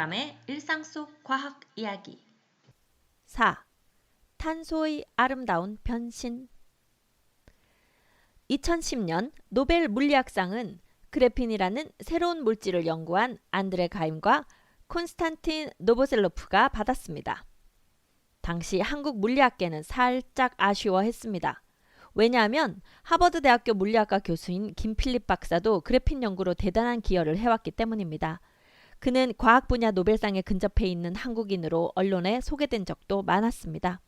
이수감의 일상 속 과학 이야기 4. 탄소의 아름다운 변신. 2010년 노벨 물리학상은 그래핀이라는 새로운 물질을 연구한 안드레 가임과 콘스탄틴 노보셀로프가 받았습니다. 당시 한국 물리학계는 살짝 아쉬워했습니다. 왜냐하면 하버드대학교 물리학과 교수인 김필립 박사도 그래핀 연구로 대단한 기여를 해왔기 때문입니다. 그는 과학 분야 노벨상에 근접해 있는 한국인으로 언론에 소개된 적도 많았습니다.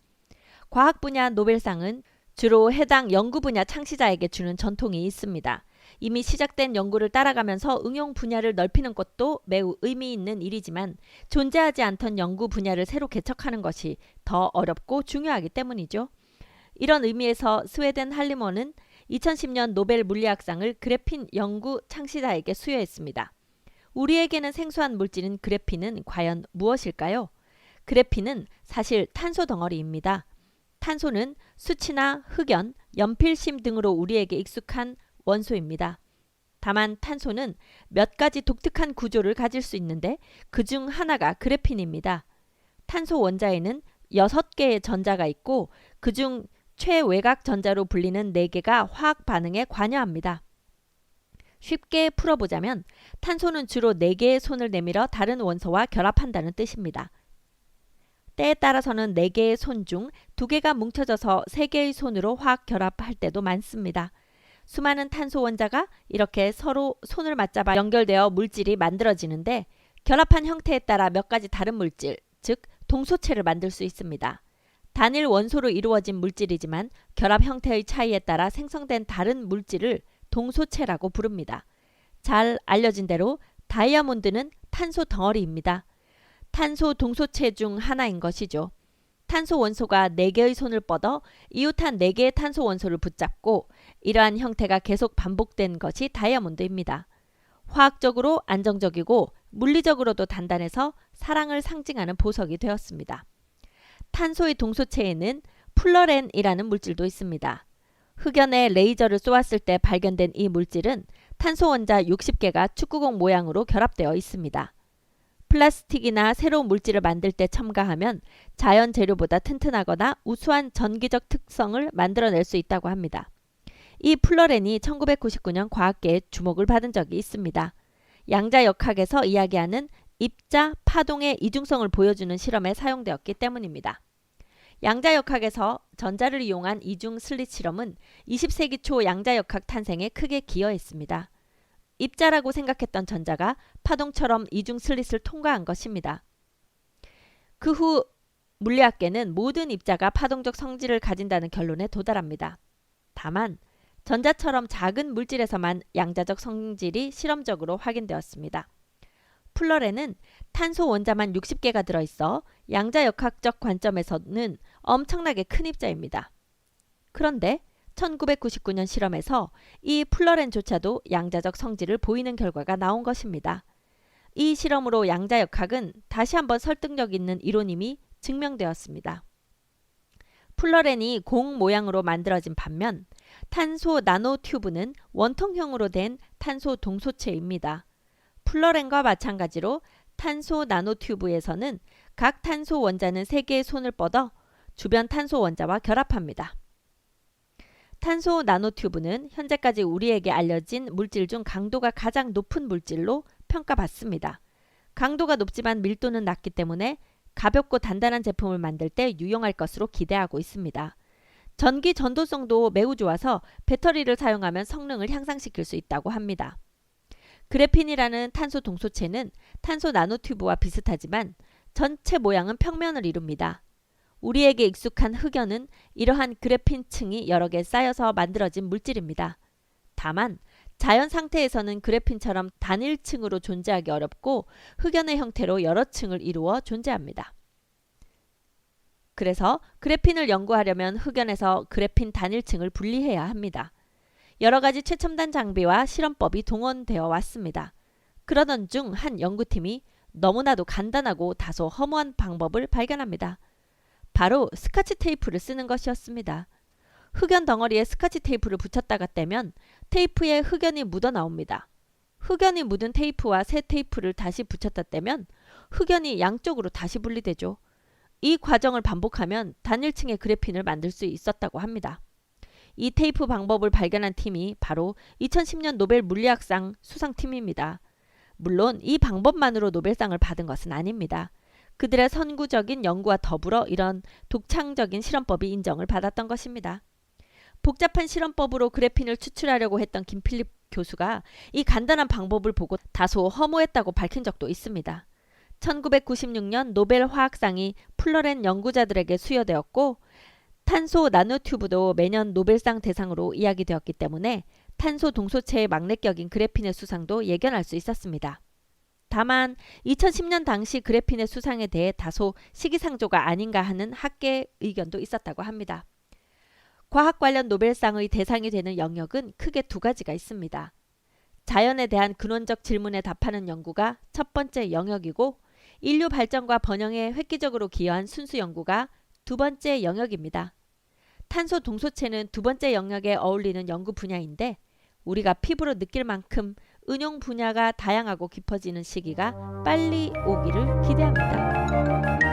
과학 분야 노벨상은 주로 해당 연구 분야 창시자에게 주는 전통이 있습니다. 이미 시작된 연구를 따라가면서 응용 분야를 넓히는 것도 매우 의미 있는 일이지만 존재하지 않던 연구 분야를 새로 개척하는 것이 더 어렵고 중요하기 때문이죠. 이런 의미에서 스웨덴 할리먼은 2010년 노벨 물리학상을 그래핀 연구 창시자에게 수여했습니다. 우리에게는 생소한 물질인 그래핀은 과연 무엇일까요? 그래핀은 사실 탄소 덩어리입니다. 탄소는 수치나 흑연, 연필심 등으로 우리에게 익숙한 원소입니다. 다만 탄소는 몇 가지 독특한 구조를 가질 수 있는데 그중 하나가 그래핀입니다. 탄소 원자에는 6개의 전자가 있고 그중 최외곽 전자로 불리는 4개가 화학 반응에 관여합니다. 쉽게 풀어보자면 탄소는 주로 4개의 손을 내밀어 다른 원소와 결합한다는 뜻입니다. 때에 따라서는 4개의 손 중 2개가 뭉쳐져서 3개의 손으로 화학 결합할 때도 많습니다. 수많은 탄소 원자가 이렇게 서로 손을 맞잡아 연결되어 물질이 만들어지는데 결합한 형태에 따라 몇 가지 다른 물질, 즉 동소체를 만들 수 있습니다. 단일 원소로 이루어진 물질이지만 결합 형태의 차이에 따라 생성된 다른 물질을 동소체라고 부릅니다. 잘 알려진 대로 다이아몬드는 탄소 덩어리입니다. 탄소 동소체 중 하나인 것이죠. 탄소 원소가 4개의 손을 뻗어 이웃한 4개의 탄소 원소를 붙잡고 이러한 형태가 계속 반복된 것이 다이아몬드입니다. 화학적으로 안정적이고 물리적으로도 단단해서 사랑을 상징하는 보석이 되었습니다. 탄소의 동소체에는 플러렌이라는 물질도 있습니다. 흑연에 레이저를 쏘았을 때 발견된 이 물질은 탄소 원자 60개가 축구공 모양으로 결합되어 있습니다. 플라스틱이나 새로운 물질을 만들 때 첨가하면 자연 재료보다 튼튼하거나 우수한 전기적 특성을 만들어낼 수 있다고 합니다. 이 플러렌이 1999년 과학계에 주목을 받은 적이 있습니다. 양자역학에서 이야기하는 입자, 파동의 이중성을 보여주는 실험에 사용되었기 때문입니다. 양자역학에서 전자를 이용한 이중 슬릿 실험은 20세기 초 양자역학 탄생에 크게 기여했습니다. 입자라고 생각했던 전자가 파동처럼 이중 슬릿을 통과한 것입니다. 그 후 물리학계는 모든 입자가 파동적 성질을 가진다는 결론에 도달합니다. 다만 전자처럼 작은 물질에서만 양자적 성질이 실험적으로 확인되었습니다. 플러렌은 탄소 원자만 60개가 들어있어 양자역학적 관점에서는 엄청나게 큰 입자입니다. 그런데 1999년 실험에서 이 플러렌조차도 양자적 성질을 보이는 결과가 나온 것입니다. 이 실험으로 양자역학은 다시 한번 설득력 있는 이론임이 증명되었습니다. 플러렌이 공 모양으로 만들어진 반면 탄소 나노튜브는 원통형으로 된 탄소 동소체입니다. 플러렌과 마찬가지로 탄소 나노튜브에서는 각 탄소 원자는 3개의 손을 뻗어 주변 탄소 원자와 결합합니다. 탄소 나노튜브는 현재까지 우리에게 알려진 물질 중 강도가 가장 높은 물질로 평가받습니다. 강도가 높지만 밀도는 낮기 때문에 가볍고 단단한 제품을 만들 때 유용할 것으로 기대하고 있습니다. 전기 전도성도 매우 좋아서 배터리를 사용하면 성능을 향상시킬 수 있다고 합니다. 그래핀이라는 탄소 동소체는 탄소 나노튜브와 비슷하지만 전체 모양은 평면을 이룹니다. 우리에게 익숙한 흑연은 이러한 그래핀 층이 여러 개 쌓여서 만들어진 물질입니다. 다만 자연 상태에서는 그래핀처럼 단일층으로 존재하기 어렵고 흑연의 형태로 여러 층을 이루어 존재합니다. 그래서 그래핀을 연구하려면 흑연에서 그래핀 단일층을 분리해야 합니다. 여러 가지 최첨단 장비와 실험법이 동원되어 왔습니다. 그러던 중 한 연구팀이 너무나도 간단하고 다소 허무한 방법을 발견합니다. 바로 스카치 테이프를 쓰는 것이었습니다. 흑연 덩어리에 스카치 테이프를 붙였다가 떼면 테이프에 흑연이 묻어 나옵니다. 흑연이 묻은 테이프와 새 테이프를 다시 붙였다 떼면 흑연이 양쪽으로 다시 분리되죠. 이 과정을 반복하면 단일층의 그래핀을 만들 수 있었다고 합니다. 이 테이프 방법을 발견한 팀이 바로 2010년 노벨 물리학상 수상팀입니다. 물론 이 방법만으로 노벨상을 받은 것은 아닙니다. 그들의 선구적인 연구와 더불어 이런 독창적인 실험법이 인정을 받았던 것입니다. 복잡한 실험법으로 그래핀을 추출하려고 했던 김필립 교수가 이 간단한 방법을 보고 다소 허무했다고 밝힌 적도 있습니다. 1996년 노벨 화학상이 플러렌 연구자들에게 수여되었고 탄소 나노튜브도 매년 노벨상 대상으로 이야기되었기 때문에 탄소 동소체의 막내격인 그래핀의 수상도 예견할 수 있었습니다. 다만 2010년 당시 그래핀의 수상에 대해 다소 시기상조가 아닌가 하는 학계 의견도 있었다고 합니다. 과학 관련 노벨상의 대상이 되는 영역은 크게 두 가지가 있습니다. 자연에 대한 근원적 질문에 답하는 연구가 첫 번째 영역이고 인류 발전과 번영에 획기적으로 기여한 순수 연구가 두 번째 영역입니다. 탄소 동소체는 두 번째 영역에 어울리는 연구 분야인데 우리가 피부로 느낄 만큼 응용 분야가 다양하고 깊어지는 시기가 빨리 오기를 기대합니다.